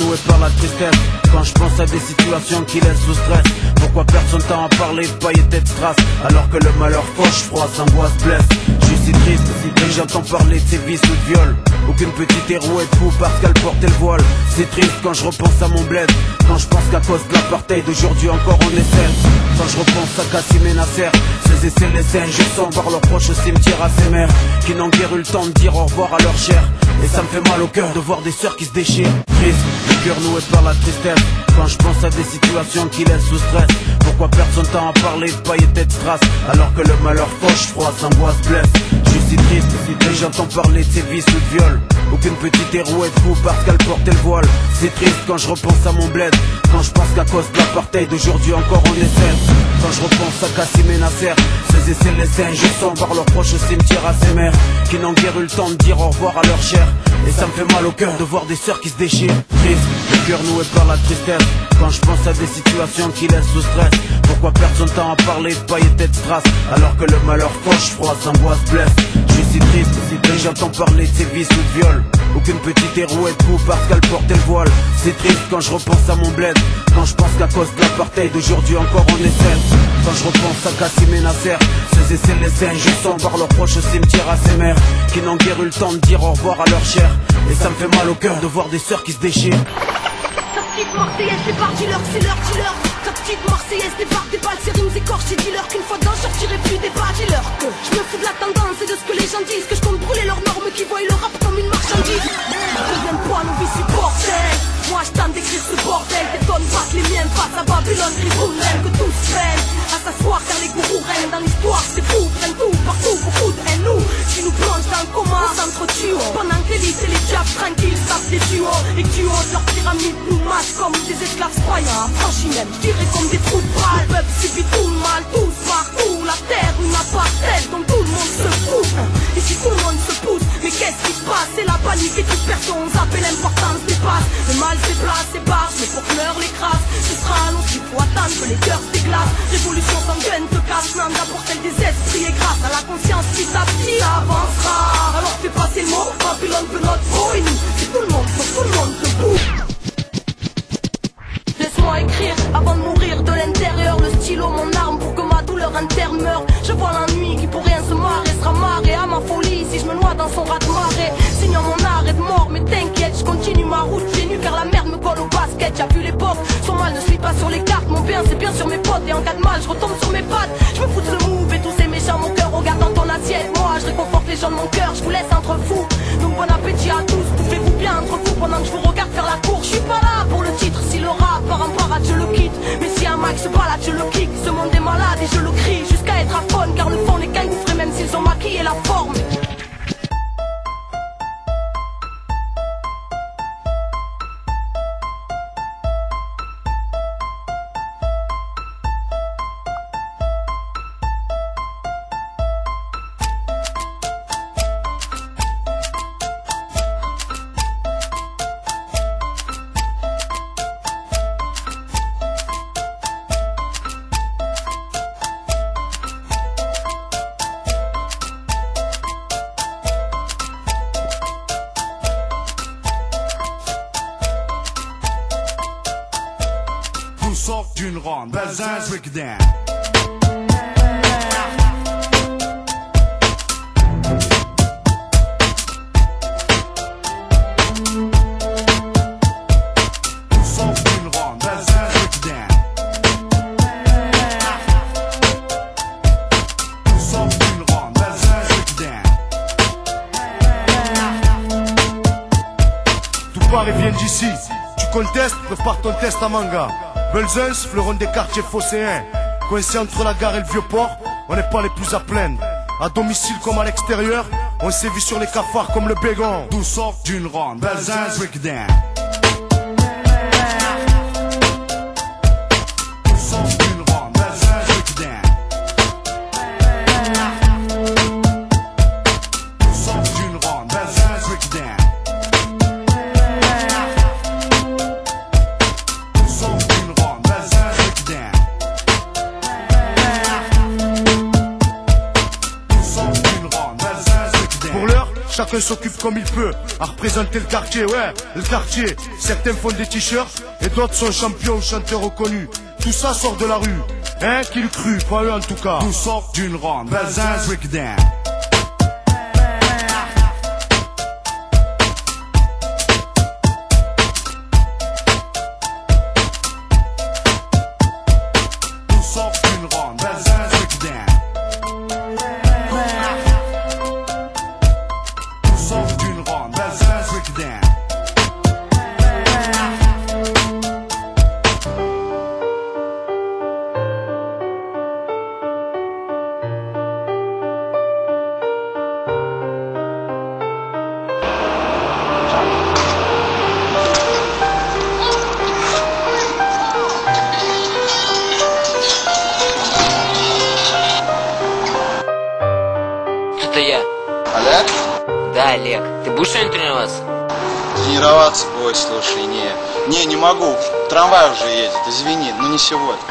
noué par la tristesse. Quand je pense à des situations qui laissent sous stress, pourquoi personne t'a en parlé de paillettes et de strass, alors que le malheur fauche, froisse, angoisse, blesse. Je suis si triste, dès que j'entends parler de ses vices ou de viol. Aucune petite héros est fou parce qu'elle portait le voile. C'est triste quand je repense à mon bled, quand je pense qu'à cause de l'apartheid d'aujourd'hui encore on est seul. Quand je repense à Kassim et Nasser, ces essais les scènes, je sens par leurs proches au cimetière à ces mères qui n'ont guère eu le temps de dire au revoir à leur chair. Et ça me fait mal au cœur de voir des sœurs qui se déchirent. Triste, le cœur noué par la tristesse. Quand je pense à des situations qui laissent sous stress, pourquoi personne t'a en parlé de paillettes et de strass, alors que le malheur fauche, froisse, angoisse, blesse. Je suis si triste, dès que j'entends parler de ses vices ou de viol. Aucune petite héros est fou parce qu'elle portait le voile. C'est triste quand je repense à mon bled, quand je pense qu'à cause de l'apartheid d'aujourd'hui encore on est seul. Quand je repense à Kassim et Nasser, ces essais les scènes, je sens par leurs proches au cimetière à ces mères qui n'ont guère eu le temps de dire au revoir à leur chair. Et ça me fait mal au cœur de voir des sœurs qui se déchirent. Triste, le cœur noué par la tristesse. Quand je pense à des situations qui laissent sous stress, pourquoi personne t'a en parlé de paillettes et de strass, alors que le malheur fauche, froisse, angoisse, blesse. Je suis si triste, dès que j'entends parler de ses vices ou de viol. Aucune petite héros est fou parce qu'elle portait le voile. C'est triste quand je repense à mon bled, quand je pense qu'à cause de l'apartheid d'aujourd'hui encore on est seul. Quand je repense à Kassim et Nasser, ces essais les scènes, je sens par leurs proches au cimetière à ces mères qui n'ont guère eu le temps de dire au revoir à leur chair. Et ça me fait mal au cœur de voir des sœurs qui se déchirent. Ta petite Marseillaise débarque, dis-leur que c'est leur dealer. Ta petite Marseillaise débarque, des balles, ses rimes écorchées, dis-leur qu'une fois dedans, je sortirai plus des pas. Dis-leur que je me fous de la tendance et de ce que les gens disent, que je compte brûler leurs normes qui voient le rap comme une marchandise. Reviens pas, nos vies supporters. Moi je tente d'écrire ce bordel, t'étonnes pas que les miens passent à Babylone, Gribounen, que tous peinent à s'asseoir car les gourous règnent dans l'histoire. C'est fou, prennent tout, partout, beaucoup de haine. Nous, qui nous plongent dans le coma, on s'entretue pendant que l'élite et les diables tranquilles savent des duos. Et que du haut de leur pyramide nous massent comme des esclaves croyants. Franchis même, je dirais comme des trous de balle. Le peuple subit tout le mal, tous partout. La terre, une apartheid dont tout le monde se fout. Et si tout le monde se pousse, mais qu'est-ce qui se passe? C'est la panique et toute personne zappe et l'importance dépasse. Le mal se déplace et barre, mais pour que l'heure l'écrase, ce sera long s'il faut attendre que les cœurs se déglacent. Révolution sanguine te casse, n'en apporte-elle des esprits et grâce à la conscience petit à petit ça avancera. Alors fais passer le mot, Babylone veut notre peau et nous, c'est tout le monde, pour tout le monde debout. Laisse-moi écrire avant de mourir de l'intérieur, le stylo mon arme pour que ma douleur interne meure. Je vois la nuit qui pour rien se marrer sera marrée à ma folie si je me noie dans son raz de marée. Signant mon arrêt de mort mais t'inquiète, je continue ma route pieds nus car la merde me colle au basket. J'ai vu l'époque, son mal ne suit pas sur les cartes, mon bien c'est bien sur mes potes et en cas de mal je retombe sur mes pattes. Je me fous de ce move et tous ces méchants mon cœur regarde dans ton assiette. Moi je réconforte les gens de mon cœur, je vous laisse entre fous. Donc bon appétit à tous, bouffez-vous bien entre vous pendant que je vous regarde faire la cour. Je suis pas là pour le titre, si le rap part en parade je le quitte. Mais si un max se balade je le kick, ce monde est malade et je le crie jusqu'à être aphone car le fond n'est qu'un gouffre même s'ils ont maquillé la forme. Sort d'une ronde, Belzins, breakdown. Sort d'une ronde, Belzins, breakdown. Sort d'une ronde, Belzins, breakdown. Tout part et vient d'ici. Tu contestes, prépare ton test à manga. Belzins, fleuron des quartiers phocéens. Coincé entre la gare et le vieux port, on n'est pas les plus à plaindre. À domicile comme à l'extérieur, on sévit sur les cafards comme le bégon. D'où sort d'une ronde, Belzins, breakdown. chacun s'occupe comme il peut à représenter le quartier, ouais, le quartier. Certains font des t-shirts et d'autres sont champions ou chanteurs reconnus. Tout ça sort de la rue, hein, qui le crut, pas eux en tout cas. Tout sort d'une ronde, Belzins breakdown. Это я. Олег? Да, Олег. Ты будешь сегодня тренироваться? Тренироваться, ой, слушай, не могу. Трамвай уже едет, извини, но не сегодня.